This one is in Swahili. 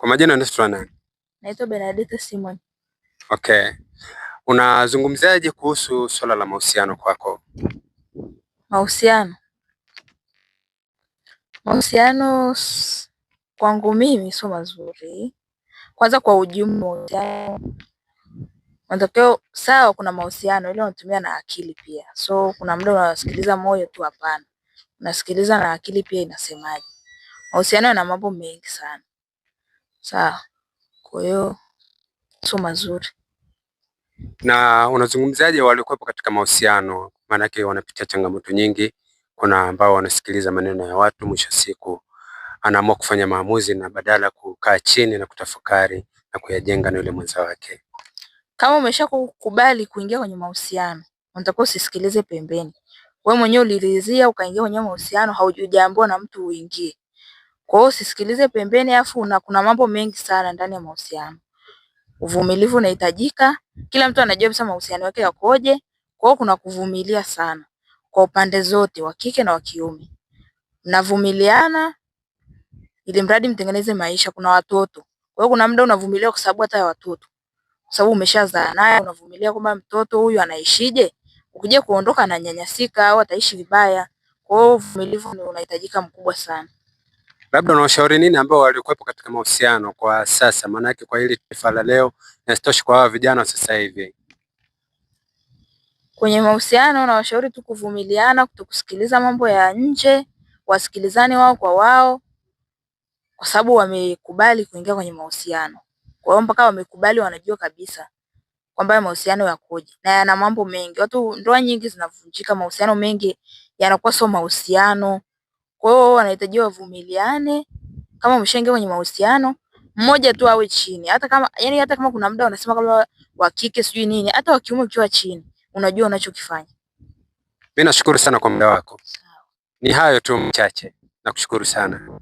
Kwa majina unaitwa nani? Naitwa Benedetta Simon. Okay. Unazungumziaje kuhusu swala la mahusiano kwako? Mahusiano kwangu mimi sio mazuri. Kwanza kwa ujumla matokeo sawa, kuna mahusiano ile unatumia na akili pia. So kuna muda unasikiliza moyo tu, hapana. Unasikiliza na akili pia inasemaje. Mahusiano yana mambo mengi sana. Sawa. Kwa hiyo sio mazuri. Na unazungumziaje waliokuwepo katika mahusiano? Maanake wanapitia changamoto nyingi. Kuna ambao wanasikiliza maneno ya watu, mwisho siku anaamua kufanya maamuzi na badala kukaa chini na kutafakari na kuyajenga na yule mwenza wake. Kama umeshakubali kuingia kwenye mahusiano, unatakiwa usisikilize pembeni. Wewe mwenyewe uliridhia ukaingia kwenye mahusiano, haujaambiwa na mtu uingie. Kwa hiyo usisikilize pembeni, afu kuna mambo mengi sana ndani ya mahusiano. Uvumilivu unahitajika. Kila mtu anajua bisa mahusiano yake yakoje. Kwa hiyo kuna kuvumilia sana kwa upande zote, wa kike na wa kiume. Mnavumiliana ili mradi mtengeneze maisha. Kuna watoto. Kwa hiyo kuna muda unavumilia kwa sababu hata ya watoto. Kwa sababu umeshazaa naye, unavumilia kwamba mtoto huyu anaishije, ukija kuondoka na nyanyasika au ataishi vibaya. Kwa hiyo uvumilivu unahitajika mkubwa sana. Labda unawashauri nini ambao walikuwepo katika mahusiano kwa sasa, maana yake kwa hili taifa la leo na sitoshi kwa hawa vijana sasa hivi? Kwenye mahusiano na washauri tu kuvumiliana, kutokusikiliza mambo ya nje, wasikilizane wao kwa wao, kwa sababu wamekubali kuingia kwenye mahusiano. Kwa hiyo mpaka wamekubali, wanajua kabisa kwamba mahusiano yakoje na yana mambo mengi. Watu, ndoa nyingi zinavunjika, mahusiano mengi yanakuwa sio mahusiano. Kwa hiyo wanahitaji wavumiliane. Kama umeshaingia kwenye mahusiano, mmoja tu awe chini. Hata kama kuna muda wanasema kama wa kike sijui nini, hata wa kiume ukiwa chini, unajua unachokifanya. Mimi nashukuru sana kwa muda wako. Ni hayo tu mchache. Nakushukuru sana.